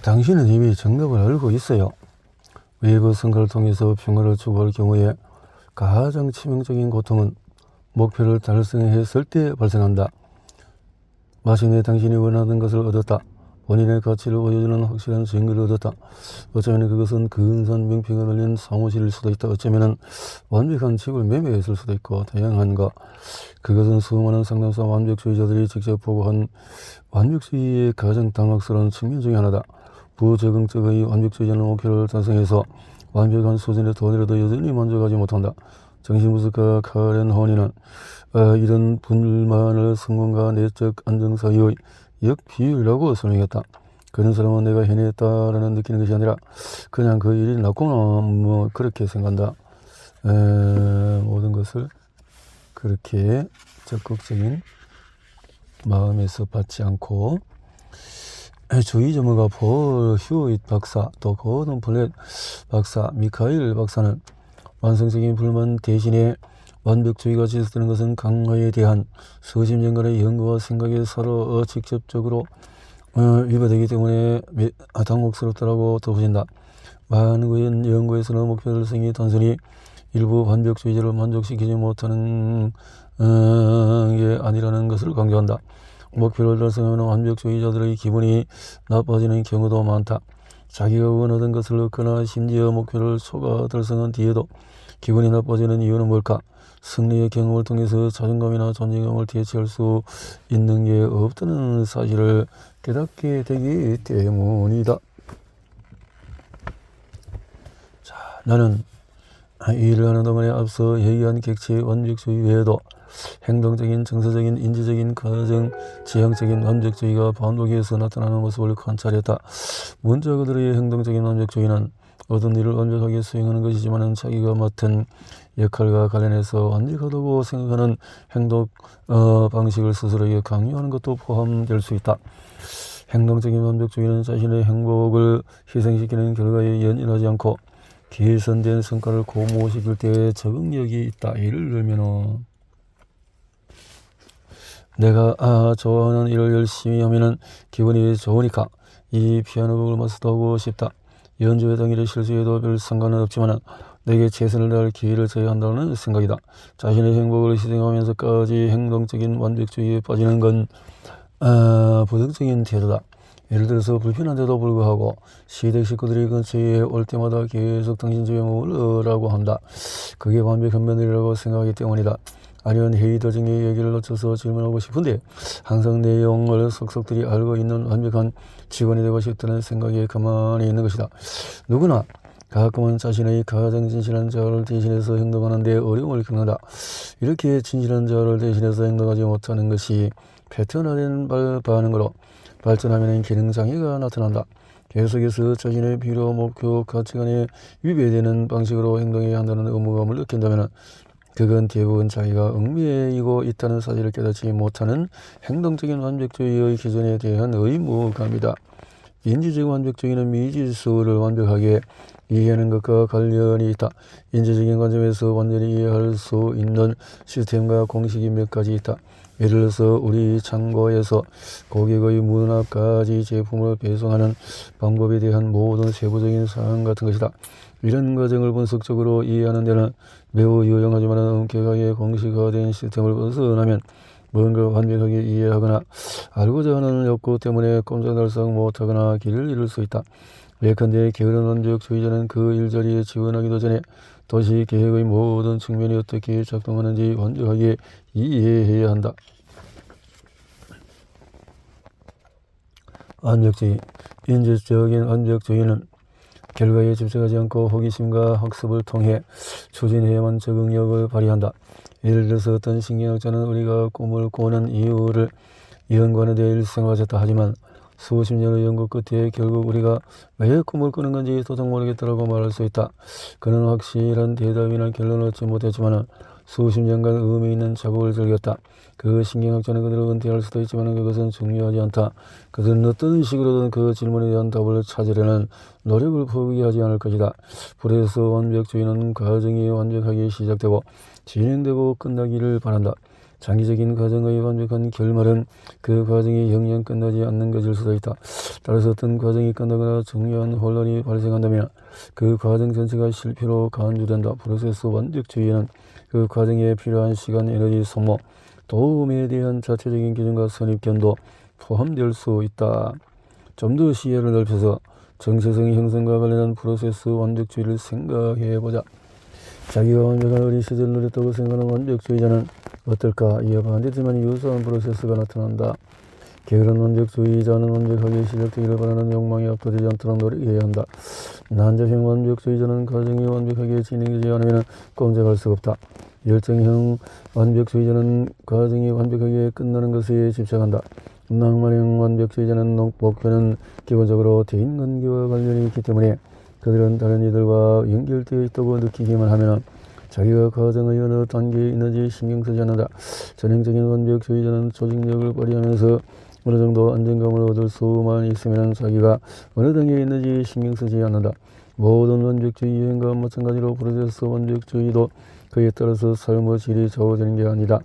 당신은 이미 정답을 알고 있어요. 외부 선거를 통해서 평화를 추구할 경우에 가장 치명적인 고통은 목표를 달성했을 때 발생한다. 마침내 당신이 원하던 것을 얻었다. 본인의 가치를 보여주는 확실한 증거를 얻었다. 어쩌면 그것은 근사한 명평을 올린 사무실일 수도 있다. 어쩌면 완벽한 집을 매매했을 수도 있고 다양한가. 그것은 수많은 상담사 완벽주의자들이 직접 보고한 완벽주의의 가장 당혹스러운 측면 중에 하나다. 부적응적의 완벽주의자는 목표를 달성해서 완벽한 수준에 도달해도 여전히 만족하지 못한다. 정신분석가 카렌 호니는 이런 불만을 성공과 내적 안정 사이의 역비율이라고 설명했다. 그런 사람은 내가 해냈다라는 느끼는 것이 아니라 그냥 그 일이 났구나 그렇게 생각한다. 모든 것을 그렇게 적극적인 마음에서 받지 않고 주의 전문가 폴 휴잇 박사, 또 고든 플랫 박사, 미카엘 박사는 완성적인 불만 대신에 완벽주의가 지속되는 것은 강화에 대한 수십 년간의 연구와 생각에 서로 직접적으로 위배되기 때문에 당혹스럽다라고 덧붙인다. 많은 연구에서는 목표 달성이 단순히 일부 완벽주의자를 만족시키지 못하는 게 아니라는 것을 강조한다. 목표를 달성하면 완벽주의자들의 기분이 나빠지는 경우도 많다. 자기가 원하던 것을 얻거나 심지어 목표를 초과 달성한 뒤에도 기분이 나빠지는 이유는 뭘까? 승리의 경험을 통해서 자존감이나 존재감을 대체할 수 있는 게 없다는 사실을 깨닫게 되기 때문이다. 자, 나는 이 일을 하는 동안에 앞서 얘기한 객체 완벽주의 외에도 행동적인, 정서적인, 인지적인, 가정, 지향적인 완벽주의가 반복해서 나타나는 모습을 관찰했다. 먼저 그들의 행동적인 완벽주의는 어떤 일을 완벽하게 수행하는 것이지만 자기가 맡은 역할과 관련해서 완벽하다고 생각하는 행동 방식을 스스로에게 강요하는 것도 포함될 수 있다. 행동적인 완벽주의는 자신의 행복을 희생시키는 결과에 연연하지 않고 개선된 성과를 고무시킬 때의 적응력이 있다. 예를 들면 내가 좋아하는 일을 열심히 하면 기분이 좋으니까 이 피아노 곡을 마스터하고 싶다. 연주회 당일에 실수해도 별 상관은 없지만 내게 최선을 다할 기회를 줘야 한다는 생각이다. 자신의 행복을 희생하면서까지 행동적인 완벽주의에 빠지는 건 부정적인 태도다. 예를 들어서 불편한데도 불구하고 시댁 식구들이 근처에 올 때마다 계속 당신 집에 머물러라고 한다. 그게 완벽한 며느리라고 생각하기 때문이다. 아니면 회의 도중에 얘기를 놓쳐서 질문하고 싶은데 항상 내용을 속속들이 알고 있는 완벽한 직원이 되고 싶다는 생각에 가만히 있는 것이다. 누구나 가끔은 자신의 가장 진실한 자아를 대신해서 행동하는데 어려움을 겪는다. 이렇게 진실한 자아를 대신해서 행동하지 못하는 것이 패턴화된 반응으로 발전하면 기능장애가 나타난다. 계속해서 자신의 필요, 목표, 가치관에 위배되는 방식으로 행동해야 한다는 의무감을 느낀다면 그건 대부분 자기가 얽매이고 있다는 사실을 깨닫지 못하는 행동적인 완벽주의의 기준에 대한 의무감이다. 인지적 완벽주의는 미지수를 완벽하게 이해하는 것과 관련이 있다. 인지적인 관점에서 완전히 이해할 수 있는 시스템과 공식이 몇 가지 있다. 예를 들어서 우리 창고에서 고객의 문 앞까지 제품을 배송하는 방법에 대한 모든 세부적인 사항 같은 것이다. 이런 과정을 분석적으로 이해하는 데는 매우 유용하지만 엄격하게 공식화된 시스템을 벗어나면 뭔가 완벽하게 이해하거나 알고자 하는 욕구 때문에 꼼짝달싹 못하거나 길을 잃을 수 있다. 예컨대 게으른 완벽주의자는 그 일자리에 지원하기도 전에 도시 계획의 모든 측면이 어떻게 작동하는지 완벽하게 이해해야 한다. 완벽주의. 인지적인 완벽주의는 결과에 집착하지 않고 호기심과 학습을 통해 추진해야만 적응력을 발휘한다. 예를 들어서 어떤 신경학자는 우리가 꿈을 꾸는 이유를 연구하는 데 일생하셨다 하지만 수십 년의 연구 끝에 결국 우리가 왜 꿈을 꾸는 건지 도통 모르겠다라고 말할 수 있다. 그는 확실한 대답이나 결론을 얻지 못했지만 수십 년간 의미 있는 작업을 즐겼다. 그 신경학자는 그들을 은퇴할 수도 있지만 그것은 중요하지 않다. 그들은 어떤 식으로든 그 질문에 대한 답을 찾으려는 노력을 포기하지 않을 것이다. 그래서 완벽주의는 과정이 완벽하게 시작되고 진행되고 끝나기를 바란다. 장기적인 과정의 완벽한 결말은 그 과정이 영영 끝나지 않는 것일 수도 있다. 따라서 어떤 과정이 끝나거나 중요한 혼란이 발생한다면 그 과정 전체가 실패로 간주된다. 프로세스 완벽주의에는 그 과정에 필요한 시간, 에너지, 소모, 도움에 대한 자체적인 기준과 선입견도 포함될 수 있다. 좀 더 시야를 넓혀서 정체성 형성과 관련한 프로세스 완벽주의를 생각해보자. 자기가 완벽한 어린 시절 누렸다고 생각하는 완벽주의자는 어떨까? 이와 반대지만 유사한 프로세스가 나타난다. 게으른 완벽주의자는 완벽하게 시작되기를 바라는 욕망에 압도되지 않도록 노력해야 한다. 난자형 완벽주의자는 과정이 완벽하게 진행되지 않으면 꼼짝할 수가 없다. 열정형 완벽주의자는 과정이 완벽하게 끝나는 것에 집착한다. 낭만형 완벽주의자는 목표는 기본적으로 대인관계와 관련이 있기 때문에 그들은 다른 이들과 연결되어 있다고 느끼기만 하면 자기가 과정의 어느 단계에 있는지 신경 쓰지 않는다. 전형적인 완벽주의자는 조직력을 발휘하면서 어느 정도 안정감을 얻을 수만 있으면 자기가 어느 단계에 있는지 신경 쓰지 않는다. 모든 완벽주의 유행과 마찬가지로 프로세스 완벽주의도 그에 따라서 삶의 질이 좌우되는 게 아니다.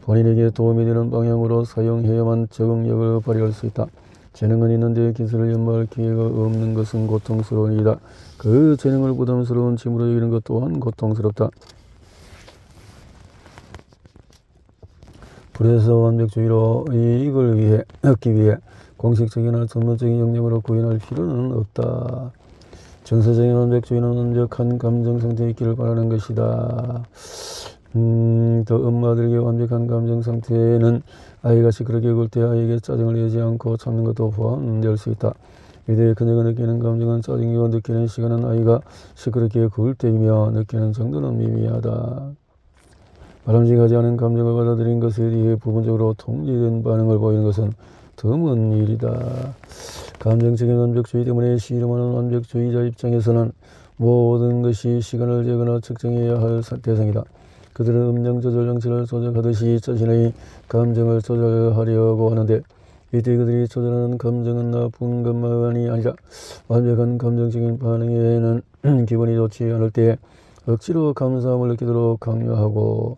본인에게 도움이 되는 방향으로 사용해야만 적응력을 발휘할 수 있다. 재능은 있는데 기술을 연마할 기회가 없는 것은 고통스러운 일이다. 그 재능을 부담스러운 짐으로 여기는 것 또한 고통스럽다. 프로세스 완벽주의로 이익을 얻기 위해 공식적이나 전문적인 역량으로 구현할 필요는 없다. 정서적인 완벽주의는 완벽한 감정 상태에 있기를 바라는 것이다. 더 엄마들에게 완벽한 감정 상태는 아이가 시끄럽게 굴 때 아이에게 짜증을 내지 않고 참는 것도 포함될 수 있다. 이때 그녀가 느끼는 감정은 짜증이고 느끼는 시간은 아이가 시끄럽게 굴 때이며 느끼는 정도는 미미하다. 바람직하지 않은 감정을 받아들인 것에 대해 부분적으로 통제된 반응을 보이는 것은 드문 일이다. 감정적인 완벽주의 때문에 씨름하는 완벽주의자 입장에서는 모든 것이 시간을 재거나 측정해야 할 대상이다. 그들은 음정 조절 장치를 조작하듯이 자신의 감정을 조절하려고 하는데 이때 그들이 조절하는 감정은 나쁜 것만이 아니라 완벽한 감정적인 반응에는 기분이 좋지 않을 때 억지로 감사함을 느끼도록 강요하고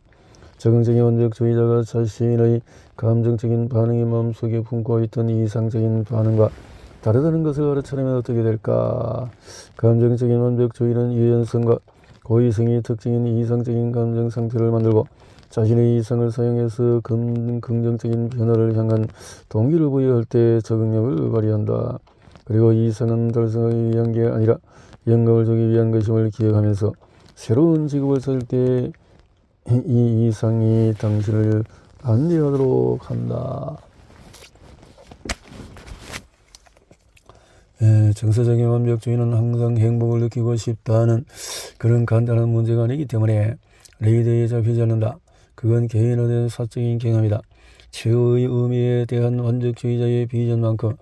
적응적인 완벽주의자가 자신의 감정적인 반응이 마음속에 품고 있던 이상적인 반응과 다르다는 것을 알아차리면 어떻게 될까? 감정적인 완벽주의는 유연성과 고의성이 특징인 이상적인 감정 상태를 만들고 자신의 이상을 사용해서 긍정적인 변화를 향한 동기를 부여할 때 적응력을 발휘한다. 그리고 이상은 달성하기 위한 게 아니라 영광을 주기 위한 것임을 기억하면서 새로운 직업을 찾을 때 이 이상이 당신을 안내하도록 한다. 정서적인 완벽주의는 항상 행복을 느끼고 싶다는 그런 간단한 문제가 아니기 때문에 레이더에 잡히지 않는다. 그건 개인화된 사적인 경험이다. 최후의 의미에 대한 완벽주의자의 비전만큼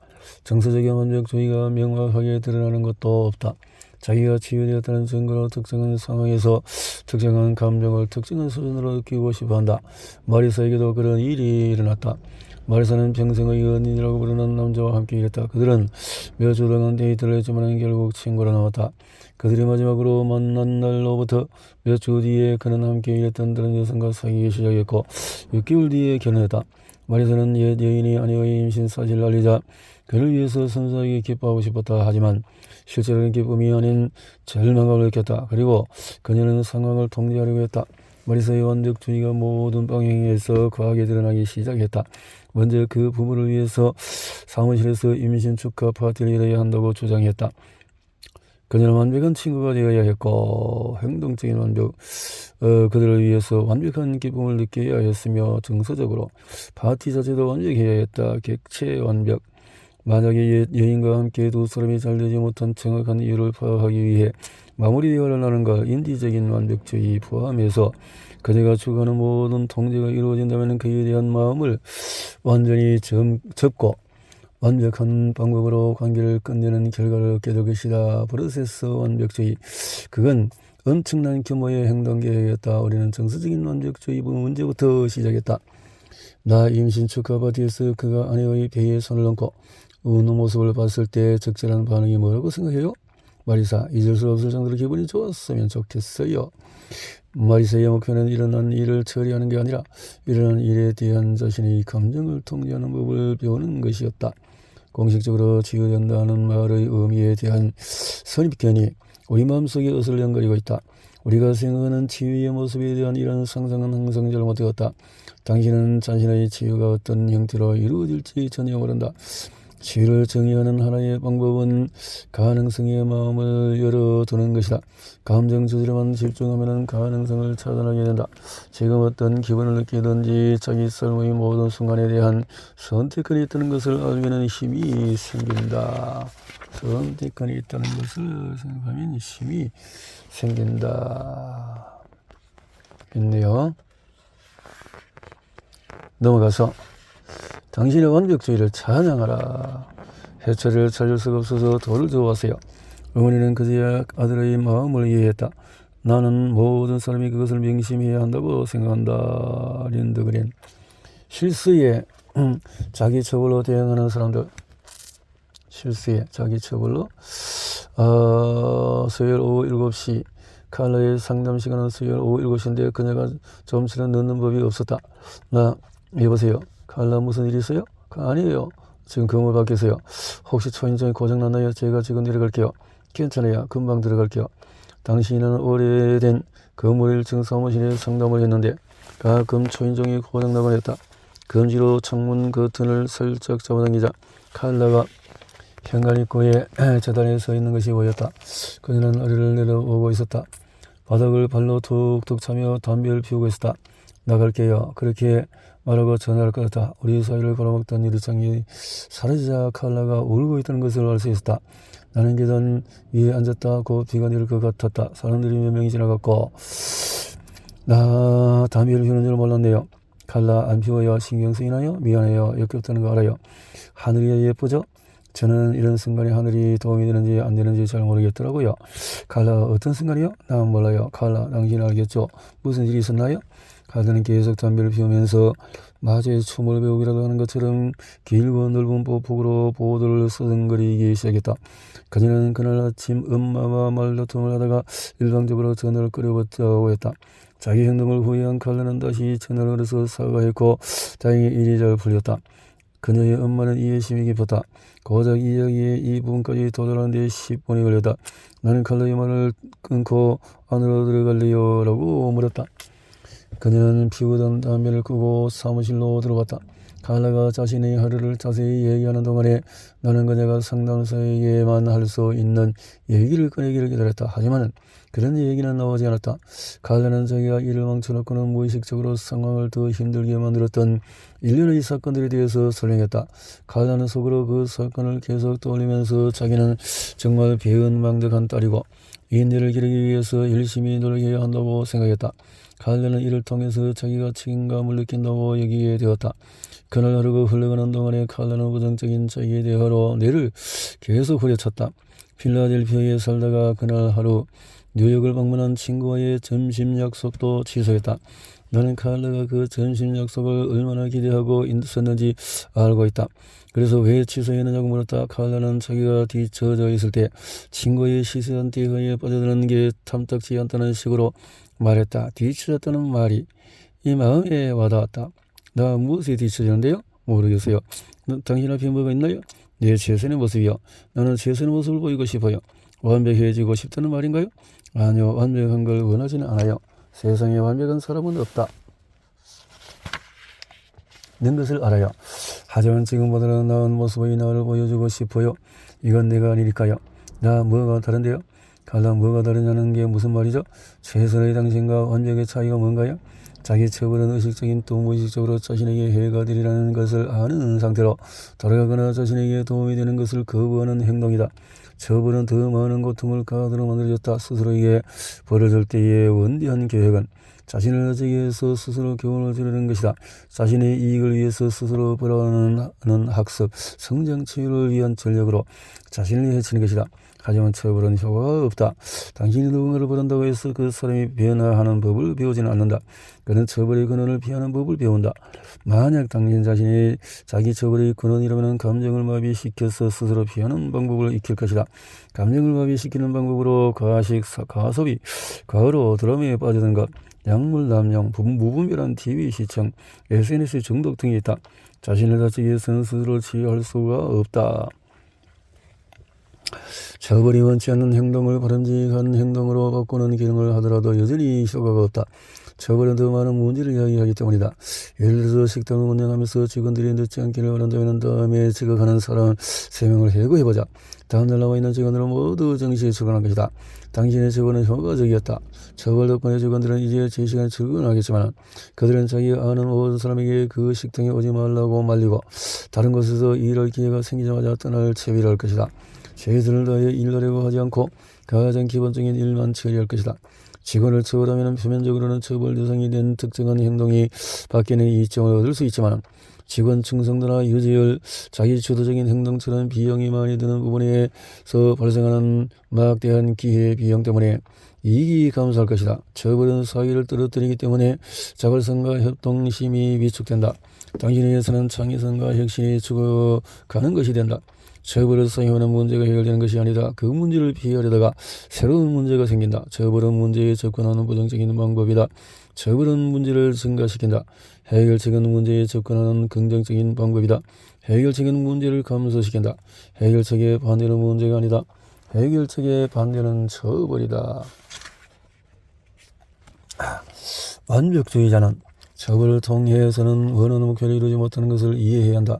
정서적인 완벽주의가 명확하게 드러나는 것도 없다. 자기가 치유되었다는 증거로 특정한 상황에서 특정한 감정을 특정한 수준으로 느끼고 싶어한다. 마리사에게도 그런 일이 일어났다. 마리사는 평생의 연인이라고 부르는 남자와 함께 일했다. 그들은 몇 주 동안 데이트를 했지만 결국 친구로 남았다. 그들이 마지막으로 만난 날로부터 몇 주 뒤에 그는 함께 일했던 다른 여성과 사귀기 시작했고 6개월 뒤에 결혼했다. 마리사는 옛 여인이 아내의 임신 사실을 알리자 그를 위해서 순수하게 기뻐하고 싶었다. 하지만 실제로는 기쁨이 아닌 절망감을 느꼈다. 그리고 그녀는 상황을 통제하려고 했다. 마리사의 완벽주의가 모든 방향에서 과하게 드러나기 시작했다. 먼저 그 부부를 위해서 사무실에서 임신 축하 파티를 열어야 한다고 주장했다. 그녀는 완벽한 친구가 되어야 했고 행동적인 완벽, 그들을 위해서 완벽한 기쁨을 느껴야 했으며 정서적으로 파티 자체도 완벽해야 했다. 객체 완벽. 만약에 여인과 함께 두 사람이 잘 되지 못한 정확한 이유를 파악하기 위해 마무리 대화를 나눈 걸 인지적인 완벽주의 포함해서 그녀가 추구하는 모든 통제가 이루어진다면 그에 대한 마음을 완전히 접고 완벽한 방법으로 관계를 끝내는 결과를 얻게 될 것이다. 프로세스 완벽주의. 그건 엄청난 규모의 행동 계획이었다. 우리는 정서적인 완벽주의 문제부터 시작했다. 나 임신 축하 파티에서 그가 아내의 배에 손을 얹고 우는 모습을 봤을 때 적절한 반응이 뭐라고 생각해요? 마리사, 잊을 수 없을 정도로 기분이 좋았으면 좋겠어요. 마리세의 목표는 일어난 일을 처리하는 게 아니라 일어난 일에 대한 자신의 감정을 통제하는 법을 배우는 것이었다. 공식적으로 치유된다는 말의 의미에 대한 선입견이 우리 마음속에 어슬렁거리고 있다. 우리가 생각하는 치유의 모습에 대한 이런 상상은 항상 잘못되었다. 당신은 자신의 치유가 어떤 형태로 이루어질지 전혀 모른다. 치유를 정의하는 하나의 방법은 가능성의 마음을 열어두는 것이다. 감정 조절에만 집중하면 가능성을 차단하게 된다. 지금 어떤 기분을 느끼든지 자기 삶의 모든 순간에 대한 선택권이 있다는 것을 알면 힘이 생긴다. 선택권이 있다는 것을 생각하면 힘이 생긴다. 있네요. 넘어가서 당신의 완벽주의를 찬양하라. 해처리를 찾을 수가 없어서 돌을 주워왔어요. 어머니는 그제야 아들의 마음을 이해했다. 나는 모든 사람이 그것을 명심해야 한다고 생각한다. 린드그린. 실수에 자기 처벌로 대응하는 사람들. 실수에 자기 처벌로 수요일 오후 7시 칼라의 상담 시간은 수요일 오후 7시인데 그녀가 좀처럼 늦는 법이 없었다. 여보세요. 칼라 무슨 일 있어요? 아니에요. 지금 건물 밖에서요. 혹시 초인종이 고장났나요? 제가 지금 내려갈게요. 괜찮아요. 금방 들어갈게요. 당신은 오래된 건물 1층 사무실에 상담을 했는데 가끔 초인종이 고장나곤 했다. 검지로 창문 커튼을 살짝 잡아당기자 칼라가 현관 입구에 재단에 서 있는 것이 보였다. 그녀는 아래를 내려오고 있었다. 바닥을 발로 툭툭 차며 담배를 피우고 있었다. 나갈게요. 그렇게 말하고 전화를 끊었다. 우리 사이를 걸어먹던 유리창이 사라지자 칼라가 울고 있다는 것을 알 수 있었다. 나는 계단 위에 앉았다. 곧 비가 내릴 것 같았다. 사람들이 몇 명이 지나갔고 나 담배를 피우는 줄 몰랐네요. 칼라 안 피워요. 신경 쓰이나요? 미안해요. 역겹다는 거 알아요. 하늘이 예쁘죠? 저는 이런 순간에 하늘이 도움이 되는지 안 되는지 잘 모르겠더라고요. 칼라 어떤 순간이요? 난 몰라요. 칼라 당신 알겠죠? 무슨 일이 있었나요? 칼라는 계속 담배를 피우면서 마주에 춤을 배우기라도 하는 것처럼 길고 넓은 보폭으로 보도를 서성거리기 시작했다. 그녀는 그날 아침 엄마와 말다툼을 하다가 일방적으로 전화를 끊어버렸다고 했다. 자기 행동을 후회한 칼라는 다시 전화를 걸어서 사과했고 다행히 일이 잘 풀렸다. 그녀의 엄마는 이해심이 깊었다. 고작 이야기의 이 부분까지 도달하는데 10분이 걸렸다. 나는 칼라의 말을 끊고 안으로 들어갈래요? 라고 물었다. 그녀는 피우던 담배를 끄고 사무실로 들어갔다. 칼라가 자신의 하루를 자세히 얘기하는 동안에 나는 그녀가 상담사에게만 할 수 있는 얘기를 꺼내기를 기다렸다. 하지만 그런 얘기는 나오지 않았다. 칼라는 자기가 일을 망쳐놓고는 무의식적으로 상황을 더 힘들게 만들었던 일련의 사건들에 대해서 설명했다. 칼라는 속으로 그 사건을 계속 떠올리면서 자기는 정말 배은망덕한 딸이고 인내를 기르기 위해서 열심히 노력해야 한다고 생각했다. 칼라는 이를 통해서 자기가 책임감을 느낀다고 여기게 되었다. 그날 하루가 흘러가는 동안에 칼라는 부정적인 자기에 대하로 뇌를 계속 후려쳤다. 필라델피아에 살다가 그날 하루 뉴욕을 방문한 친구와의 점심 약속도 취소했다. 나는 칼라가 그 점심 약속을 얼마나 기대하고 있었는지 알고 있다. 그래서 왜 취소했느냐고 물었다. 칼라는 자기가 뒤처져 있을 때 친구의 시세한 대화에 빠져드는 게 탐탁지 않다는 식으로 말했다. 뒤처졌다는 말이 이 마음에 와닿았다. 나 무엇에 뒤처졌는데요? 모르겠어요. 당신 앞에 뭐가 있나요? 내 최선의 모습이요. 나는 최선의 모습을 보이고 싶어요. 완벽해지고 싶다는 말인가요? 아니요. 완벽한 걸 원하지는 않아요. 세상에 완벽한 사람은 없다. 는 것을 알아요. 하지만 지금보다는 나은 모습의 나를 보여주고 싶어요. 이건 내가 아니니까요. 나 뭐가 다른데요? 칼라 뭐가 다르냐는 게 무슨 말이죠? 최선의 당신과 완벽의 차이가 뭔가요? 자기 처벌은 의식적인 또 무의식적으로 자신에게 해가 되리라는 것을 아는 상태로 돌아가거나 자신에게 도움이 되는 것을 거부하는 행동이다. 처벌은 더 많은 고통을 가하도록 만들어졌다. 스스로에게 벌을 줄 때의 원대한 계획은 자신을 얻기 위해서 스스로 교훈을 들으는 것이다. 자신의 이익을 위해서 스스로 벌어가는 학습, 성장 치유를 위한 전력으로 자신을 해치는 것이다. 하지만 처벌은 효과가 없다. 당신이 누군가를 버린다고 해서 그 사람이 변화하는 법을 배우지는 않는다. 그는 처벌의 근원을 피하는 법을 배운다. 만약 당신 자신이 자기 처벌의 근원이라면 감정을 마비시켜서 스스로 피하는 방법을 익힐 것이다. 감정을 마비시키는 방법으로 과식, 과소비, 과로 드라마에 빠지는 것, 약물 남용, 무분별한 TV 시청, SNS 중독 등이 있다. 자신을 다치기 위해서는 스스로 치유할 수가 없다. 처벌이 원치 않는 행동을 바람직한 행동으로 바꾸는 기능을 하더라도 여전히 효과가 없다. 처벌은 더 많은 문제를 이야기하기 때문이다. 예를 들어서 식당을 운영하면서 직원들이 늦지 않기를 바란다면 다음에 지각하는 사람 3명을 해고해보자. 다음날 나와 있는 직원들은 모두 정시에 출근할 것이다. 당신의 처벌은 효과적이었다. 처벌 덕분에 직원들은 이제 제 시간에 출근하겠지만 그들은 자기가 아는 모든 사람에게 그 식당에 오지 말라고 말리고 다른 곳에서 일할 기회가 생기자마자 떠날 채비를 할 것이다. 최선을 다해 일하려고 하지 않고 가장 기본적인 일만 처리할 것이다. 직원을 처벌하면 표면적으로는 처벌 대상이 된 특정한 행동이 바뀌는 이점을 얻을 수 있지만 직원 충성도나 유지율, 자기 주도적인 행동처럼 비용이 많이 드는 부분에서 발생하는 막대한 기회 비용 때문에 이익이 감소할 것이다. 처벌은 사기를 떨어뜨리기 때문에 자발성과 협동심이 위축된다. 당신의 예산은 창의성과 혁신이 죽어가는 것이 된다. 처벌을 사용하는 문제가 해결되는 것이 아니다. 그 문제를 피하려다가 새로운 문제가 생긴다. 처벌은 문제에 접근하는 부정적인 방법이다. 처벌은 문제를 증가시킨다. 해결책은 문제에 접근하는 긍정적인 방법이다. 해결책은 문제를 감소시킨다. 해결책의 반대는 문제가 아니다. 해결책의 반대는 처벌이다. 완벽주의자는 처벌을 통해서는 원하는 목표를 이루지 못하는 것을 이해해야 한다.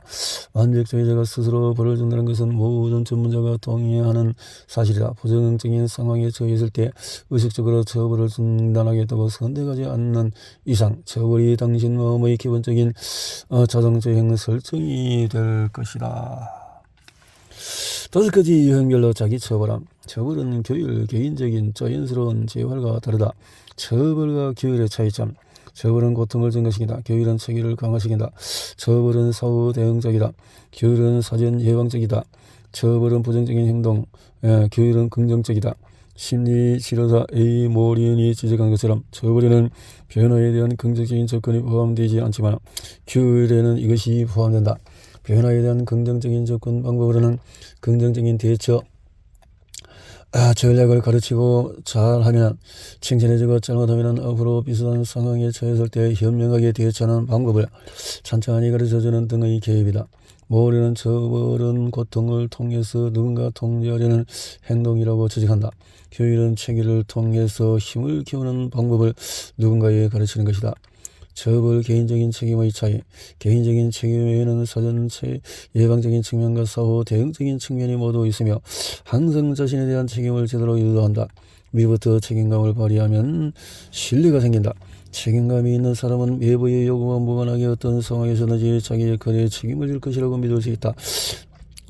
완벽주의자가 스스로 벌을 준다는 것은 모든 전문자가 동의하는 사실이다. 부정적인 상황에 처했을 때 의식적으로 처벌을 중단하겠다고 선택하지 않는 이상 처벌이 당신 마음의 기본적인 자동주행 설정이 될 것이다. 5가지 유형별로 자기 처벌함. 처벌은 교율, 개인적인 자연스러운 재활과 다르다. 처벌과 교율의 차이점. 처벌은 고통을 증가시킨다. 교율은 체계를 강화시킨다. 처벌은 사후 대응적이다. 교율은 사전 예방적이다. 처벌은 부정적인 행동, 교율은 긍정적이다. 심리치료사 A. 모리언이 지적한 것처럼 처벌에는 변화에 대한 긍정적인 접근이 포함되지 않지만 교율에는 이것이 포함된다. 변화에 대한 긍정적인 접근 방법으로는 긍정적인 대처, 전략을 가르치고 잘하면 칭찬해주고 잘못하면 앞으로 비슷한 상황에 처했을 때 현명하게 대처하는 방법을 천천히 가르쳐주는 등의 개입이다. 모르는 처벌은 고통을 통해서 누군가 통제하려는 행동이라고 지적한다. 교육은 체계를 통해서 힘을 키우는 방법을 누군가에 가르치는 것이다. 처벌, 개인적인 책임의 차이. 개인적인 책임에는 사전 예방적인 측면과 사후 대응적인 측면이 모두 있으며 항상 자신에 대한 책임을 제대로 유도한다. 미리부터 책임감을 발휘하면 신뢰가 생긴다. 책임감이 있는 사람은 외부의 요구와 무관하게 어떤 상황에서든지 자기 역할에 책임을 질 것이라고 믿을 수 있다.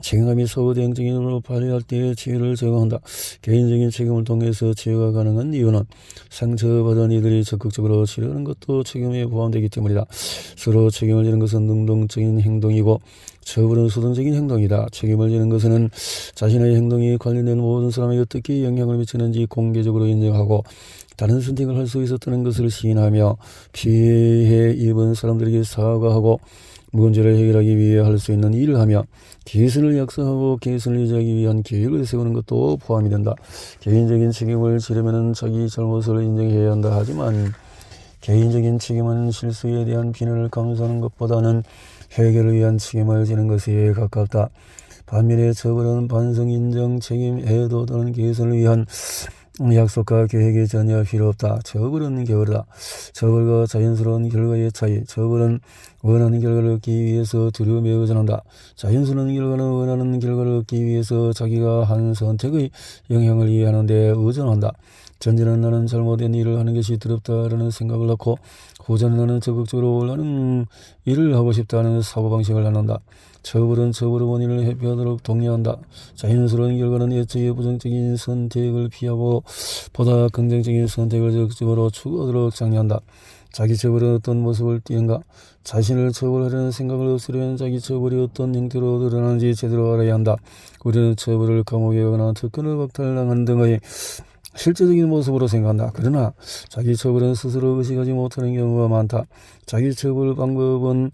책임감이 사후 대응적인 힘으로 발휘할 때에 치유를 제공한다. 개인적인 책임을 통해서 치유가 가능한 이유는 상처받은 이들이 적극적으로 치료하는 것도 책임에 포함되기 때문이다. 서로 책임을 지는 것은 능동적인 행동이고 처벌은 수동적인 행동이다. 책임을 지는 것은 자신의 행동이 관련된 모든 사람에게 어떻게 영향을 미치는지 공개적으로 인정하고 다른 선택을 할 수 있었다는 것을 시인하며 피해 입은 사람들에게 사과하고 문제를 해결하기 위해 할 수 있는 일을 하며 개선을 약속하고 개선을 유지하기 위한 계획을 세우는 것도 포함이 된다. 개인적인 책임을 지려면 자기 잘못을 인정해야 한다. 하지만 개인적인 책임은 실수에 대한 비난을 감수하는 것보다는 해결을 위한 책임을 지는 것에 가깝다. 반면에 처벌은 반성, 인정, 책임, 애도 또는 개선을 위한 약속과 계획이 전혀 필요 없다. 처벌은 게으르다. 처벌과 자연스러운 결과의 차이. 처벌은 원하는 결과를 얻기 위해서 두려움에 의존한다. 자연스러운 결과는 원하는 결과를 얻기 위해서 자기가 한 선택의 영향을 이해하는 데 의존한다. 전제는 나는 잘못된 일을 하는 것이 두렵다라는 생각을 낳고 후자는 나는 적극적으로 원하는 일을 하고 싶다는 사고방식을 낳는다. 처벌은 처벌의 원인을 회피하도록 독려한다. 자연스러운 결과는 애초에 부정적인 선택을 피하고 보다 긍정적인 선택을 적극적으로 추구하도록 장려한다. 자기 처벌은 어떤 모습을 띠는가? 자신을 처벌하려는 생각을 없애려면 자기 처벌이 어떤 형태로 드러나는지 제대로 알아야 한다. 우리는 처벌을 감옥에 가거나 특권을 박탈당하는 등의 실제적인 모습으로 생각한다. 그러나 자기 처벌은 스스로 의식하지 못하는 경우가 많다. 자기 처벌 방법은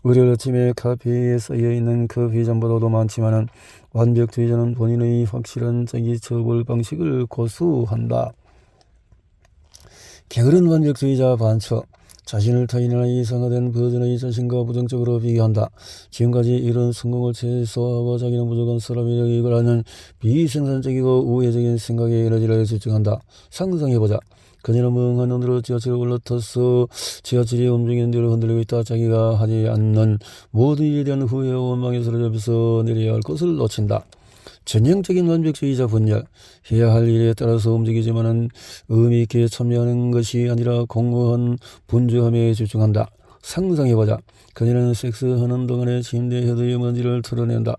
의뢰 아침에 카페에 쌓여있는 커피 잔보다도 많지만 완벽주의자는 본인의 확실한 자기 처벌 방식을 고수한다. 게으른 완벽주의자 반처. 자신을 타인이나 이상화된 버전의 자신과 부정적으로 비교한다. 지금까지 이런 성공을 최소화하고 자기는 무조건 사람이라고 이거라는 비생산적이고 우회적인 생각에 에너지를 집중한다. 상상해보자. 그녀는 멍한 눈으로 지하철에 올라타서 지하철이 움직이는 대로 흔들리고 있다. 자기가 하지 않는 모든 일에 대한 후회와 원망에 사로잡혀서 내려야 할 것을 놓친다. 전형적인 완벽주의자 분열. 해야 할 일에 따라서 움직이지만 의미 있게 참여하는 것이 아니라 공허한 분주함에 집중한다. 상상해보자. 그녀는 섹스하는 동안에 침대 헤드의 먼지를 털어낸다.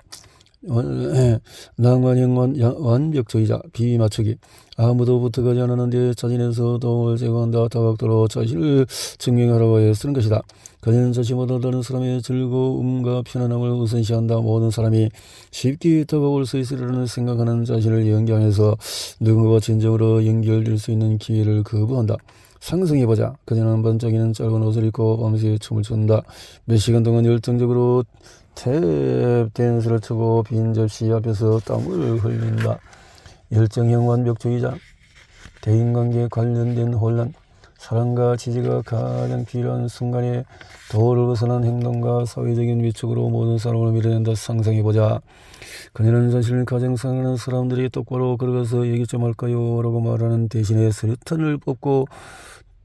낭만형 완벽주의자 비맞추기. 아무도 부탁하지 않았는데 자진해서 도움을 제공한다. 다각도로 자신을 증명하라고 애쓰는 것이다. 그녀는 자신보다 다른 사람의 즐거움과 편안함을 우선시한다. 모든 사람이 쉽게 다가올 수 있으리라는 생각하는 자신을 연기하면서 누군가와 진정으로 연결될 수 있는 기회를 거부한다. 상상해보자. 그녀는 반짝이는 짧은 옷을 입고 밤새 춤을 춘다. 몇 시간 동안 열정적으로 탭 댄스를 추고 빈 접시 앞에서 땀을 흘린다. 열정형 완벽주의자. 대인관계 관련된 혼란. 사랑과 지지가 가장 필요한 순간에 도를 벗어난 행동과 사회적인 위축으로 모든 사람을 밀어낸다. 상상해보자. 그녀는 자신을 가장 사랑하는 사람들이 똑바로 걸어가서 얘기 좀 할까요? 라고 말하는 대신에 수류탄을 뽑고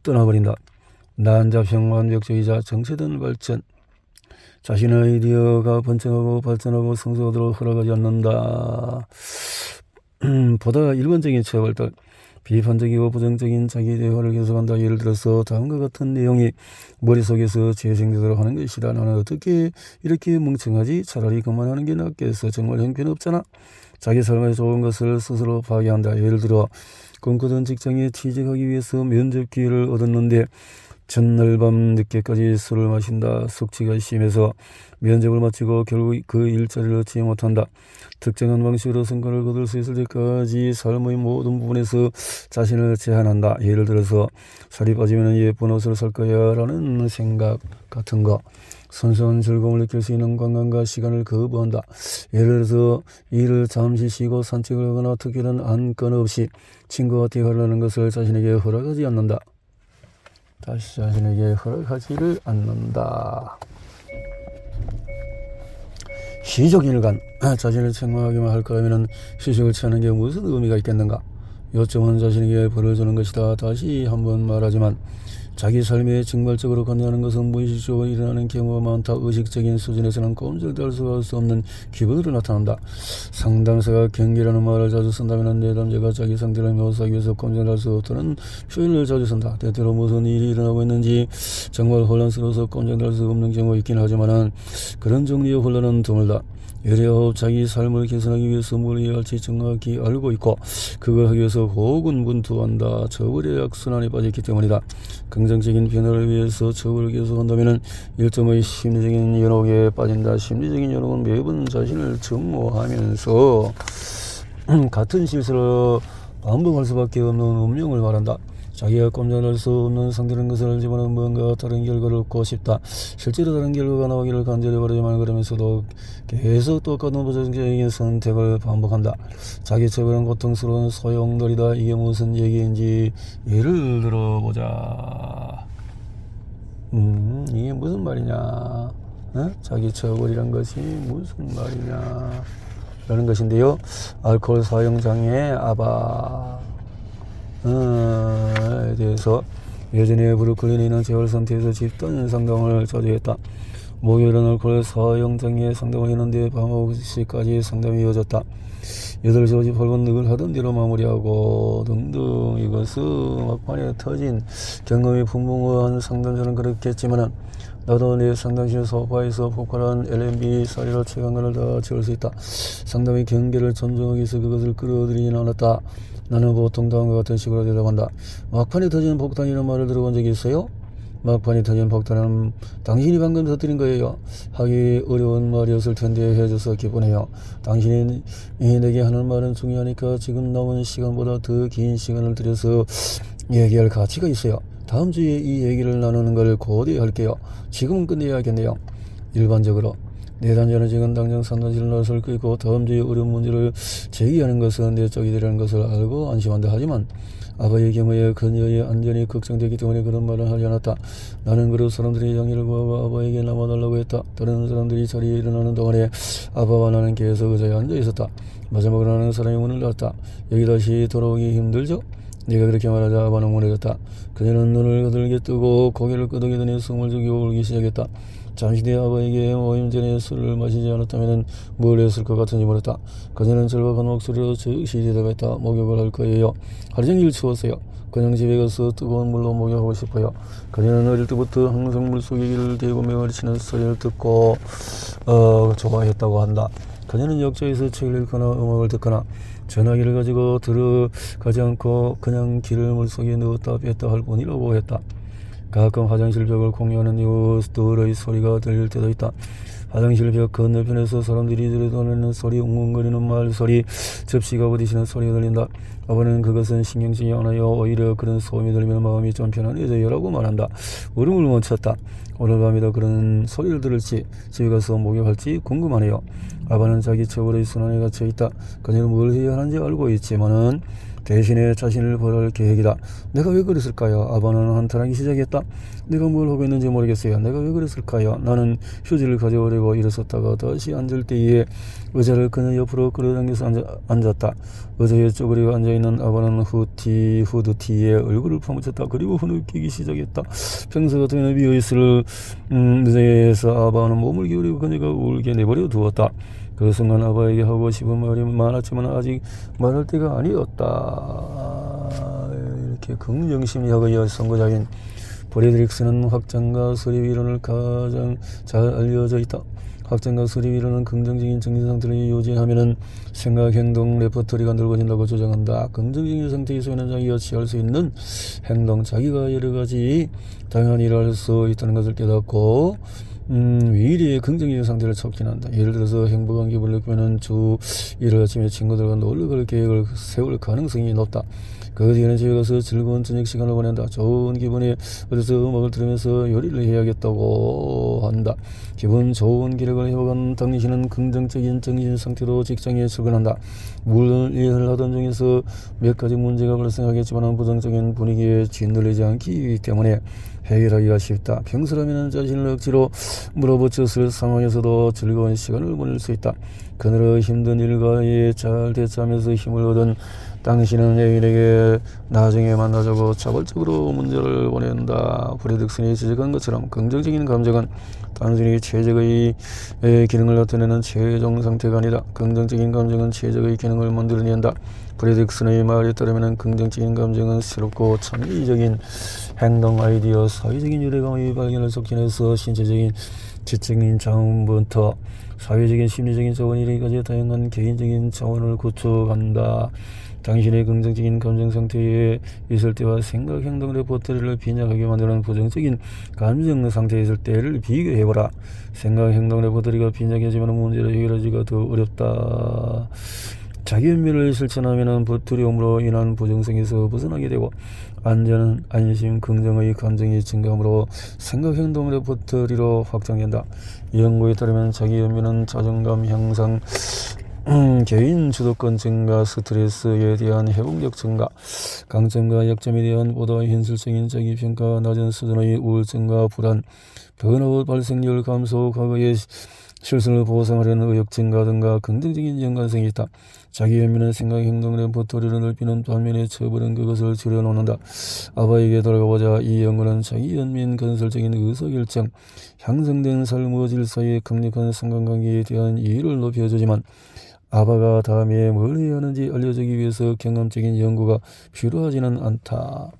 떠나버린다. 난잡형 완벽주의자. 정체된 발전. 자신의 아이디어가 번창하고 발전하고 성숙하도록 허락하지 않는다. 보다 일반적인 처벌들. 비판적이고 부정적인 자기 대화를 계속한다. 예를 들어서 다음과 같은 내용이 머릿속에서 재생되도록 하는 것이다. 나는 어떻게 이렇게 멍청하지? 차라리 그만하는 게 낫겠어. 정말 형편없잖아. 자기 삶에 좋은 것을 스스로 파괴한다. 예를 들어 꿈꾸던 직장에 취직하기 위해서 면접 기회를 얻었는데 전날 밤 늦게까지 술을 마신다. 숙취가 심해서 면접을 마치고 결국 그 일자리를 얻지 못한다. 특정한 방식으로 성과를 거둘 수 있을 때까지 삶의 모든 부분에서 자신을 제한한다. 예를 들어서 살이 빠지면 예쁜 옷을 살 거야 라는 생각 같은 거. 선선한 즐거움을 느낄 수 있는 관광과 시간을 거부한다. 예를 들어서 일을 잠시 쉬고 산책을 하거나 특별한 안건 없이 친구와 대화를 하는 것을 자신에게 허락하지 않는다. 다시 자신에게 허락하지를 않는다. 희족일간. 자신을 책망하기만 할 거라면 휴식을 취하는 게 무슨 의미가 있겠는가? 요점은 자신에게 벌을 주는 것이다. 다시 한번 말하지만 자기 삶에 증발적으로 관여하는 것은 무의식적으로 일어나는 경우가 많다. 의식적인 수준에서는 꼼짝도 할 수 없는 기분으로 나타난다. 상담사가 경계라는 말을 자주 쓴다면 내담자가 자기 상태를 묘사하기 위해서 꼼짝할 수 없다는 표현을 자주 쓴다. 때때로 무슨 일이 일어나고 있는지 정말 혼란스러워서 꼼짝할 수 없는 경우가 있긴 하지만 그런 종류의 혼란은 드물다. 외래업 자기 삶을 개선하기 위해서 뭘 해야 할지 정확히 알고 있고 그걸 하기 위해서 고군분투한다. 처벌의 악순환에 빠졌기 때문이다. 긍정적인 변화를 위해서 처벌을 계속한다면 일종의 심리적인 연옥에 빠진다. 심리적인 연옥은 매번 자신을 증오하면서 같은 실수를 반복할 수밖에 없는 운명을 말한다. 자기가 꼼짝할 수 없는 상대라는 것을 알지만 뭔가 다른 결과를 얻고 싶다. 실제로 다른 결과가 나오기를 간절히 바라지만 그러면서도 계속 똑같은 부정적인 선택을 반복한다. 자기 처벌은 고통스러운 소용돌이다. 이게 무슨 얘기인지 예를 들어보자. 이게 무슨 말이냐? 자기 처벌이란 것이 무슨 말이냐? 라는 것인데요. 알코올 사용 장애 아바. 에 대해서 예전에 브루클린에 있는 재활센터에서 집단 상담을 자주 했다. 목요일은 알코올 사용장애 상담을 했는데 밤 9시까지 상담이 이어졌다. 8시 58분 늘 하던 대로 마무리하고 등등. 이것은 막판에 터진 경험이 풍부한 상담자는 그렇겠지만 나도 내 상당히 소파에서 폭발한 LMB 사리로 최강간을 다 채울 수 있다. 상담의 경계를 존중하기 위해서 그것을 끌어들이진 않았다. 나는 보통 다음과 같은 식으로 대답한다. 막판에 터지는 폭탄이라는 말을 들어본 적이 있어요? 막판에 터진 폭탄은 당신이 방금 터뜨린 거예요. 하기 어려운 말이었을 텐데 해줘서 기쁘네요. 당신이 내게 하는 말은 중요하니까 지금 남은 시간보다 더 긴 시간을 들여서 얘기할 가치가 있어요. 다음 주에 이 얘기를 나누는 걸 고대할게요. 지금은 끝내야겠네요. 일반적으로 내 단자는 지금 당장 산단지를 나설 끄고 다음 주에 어려운 문제를 제기하는 것은 내 쪽이 되라는 것을 알고 안심한다. 하지만 아버의 경우에 그녀의 안전이 걱정되기 때문에 그런 말을 하지 않았다. 나는 그룹 사람들의 양해를 구하고 아버에게 남아달라고 했다. 다른 사람들이 자리에 일어나는 동안에 아버와 나는 계속 의자에 앉아 있었다. 마지막으로 나는 사람이 문을 닫았다. 여기 다시 돌아오기 힘들죠? 네가 그렇게 말하자 아바는 무너졌다. 그녀는 눈을 거들게 뜨고 고개를 끄덕이더니 숨을 죽이고 울기 시작했다. 잠시 뒤에 아버에게 모임 전에 술을 마시지 않았다면 뭘 했을 것 같은지 물었다. 그녀는 절박한 목소리로 즉시 대답했다. 목욕을 할 거예요. 하루 종일 추웠어요. 그냥 집에 가서 뜨거운 물로 목욕하고 싶어요. 그녀는 어릴 때부터 항상 물속에 길을 대고 맹을 치는 소리를 듣고 좋아했다고 한다. 그녀는 역조에서 책을 읽거나 음악을 듣거나 전화기를 가지고 들어가지 않고 그냥 길을 물속에 넣었다 뺐다 할 뿐이라고 했다. 가끔 화장실 벽을 공유하는 이웃들의 소리가 들릴 때도 있다. 화장실 벽 건너편에서 사람들이 들여다니는 소리, 웅웅거리는 말소리, 접시가 부딪히는 소리가 들린다. 아버는 그것은 신경쓰지 않아요. 오히려 그런 소음이 들리면 마음이 좀 편안해져요 라고 말한다. 울음을 멈췄다. 오늘 밤에도 그런 소리를 들을지 집에 가서 목욕할지 궁금하네요. 아버는 자기 처벌의 순환에 갇혀 있다. 그녀는 뭘 해야 하는지 알고 있지만은 대신에 자신을 벌할 계획이다. 내가 왜 그랬을까요? 아바는 한탄하기 시작했다. 내가 뭘 하고 있는지 모르겠어요. 내가 왜 그랬을까요? 나는 휴지를 가져오려고 일어섰다가 다시 앉을 때에 의자를 그녀 옆으로 끌어당겨서 앉았다. 의자에 쪼그리고 앉아있는 아바는 후드티에 얼굴을 파묻혔다. 그리고 흐느끼기 시작했다. 평소 같으면 비어있을 의자에서 아바는 몸을 기울이고 그녀가 울게 내버려 두었다. 그 순간 아바에게 하고 싶은 말이 많았지만 아직 말할 때가 아니었다. 이렇게 긍정심리학의 선구자인 브레드릭스는 확장과 수립 이론을 가장 잘 알려져 있다. 확장과 수립 이론은 긍정적인 정신 상태를 유지하면은 생각, 행동, 레퍼토리가 넓어진다고 주장한다. 긍정적인 상태에서는 자기가 취할 수 있는 행동, 자기가 여러 가지 다양한 일을 할 수 있다는 것을 깨닫고 미래의 긍정적인 상태를 촉진한다. 예를 들어서 행복한 기분을 느끼면 주 1일 아침에 친구들과 놀러 갈 계획을 세울 가능성이 높다. 그 뒤에는 집에 가서 즐거운 저녁 시간을 보낸다. 좋은 기분에 어디서 음악을 들으면서 요리를 해야겠다고 한다. 기분 좋은 기력을 회복한 당신은 긍정적인 정신 상태로 직장에 출근한다. 물론 일을 하던 중에서 몇 가지 문제가 발생하겠지만 부정적인 분위기에 짓눌리지 않기 때문에 해결하기가 쉽다. 평소라면 자신을 억지로 물어붙였을 상황에서도 즐거운 시간을 보낼 수 있다. 그늘의 힘든 일과에 잘 대처하면서 힘을 얻은 당신은 애인에게 나중에 만나자고 자발적으로 문제를 보낸다. 브레드릭슨이 지적한 것처럼 긍정적인 감정은 단순히 최적의 기능을 나타내는 최종 상태가 아니다. 긍정적인 감정은 최적의 기능을 만들어낸다. 브레드릭슨의 말에 따르면 긍정적인 감정은 새롭고 창의적인 행동, 아이디어, 사회적인 유대감의 발견을 촉진해서 신체적인, 지적인 자원부터 사회적인, 심리적인 차원 이르기까지 다양한 개인적인 차원을 구축한다. 당신의 긍정적인 감정 상태에 있을 때와 생각, 행동 레포트리를 빈약하게 만드는 부정적인 감정 상태에 있을 때를 비교해보라. 생각, 행동 레포트리가 빈약해지면 문제를 해결하기가 더 어렵다. 자기 연민을 실천하면 두려움으로 인한 부정성에서 벗어나게 되고 안전, 안심, 긍정의 감정이 증가함으로 생각, 행동 레포트리로 확장된다. 연구에 따르면 자기 연민은 자존감 향상, 개인 주도권 증가, 스트레스에 대한 회복력 증가, 강점과 약점에 대한 보다 현실적인 자기평가, 낮은 수준의 우울증과 불안, 번아웃 발생률 감소, 과거의 실수를 보상하려는 의욕 증가 등과 긍정적인 연관성이 있다. 자기 연민은 생각, 행동, 레포토리를 넓히는 반면에 처벌은 그것을 줄여놓는다. 아바에게 돌아가보자. 이 연구는 자기 연민, 건설적인 의사결정, 향상된 삶의 질서의 강력한 상관관계에 대한 이해를 높여주지만 아바가 다음에 뭘 해야 하는지 알려주기 위해서 경험적인 연구가 필요하지는 않다.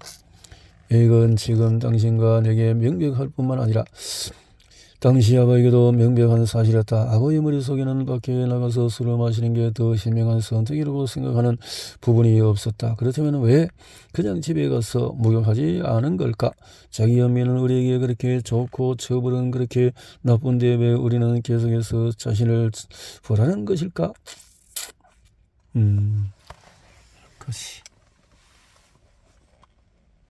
이건 지금 당신과 내게 명백할 뿐만 아니라 당시 아버에게도 명백한 사실이었다. 아버의 머릿속에는 밖에 나가서 술을 마시는 게 더 현명한 선택이라고 생각하는 부분이 없었다. 그렇다면 왜 그냥 집에 가서 목욕하지 않은 걸까? 자기 연민은 우리에게 그렇게 좋고 처벌은 그렇게 나쁜데 왜 우리는 계속해서 자신을 벌하는 것일까? 그것이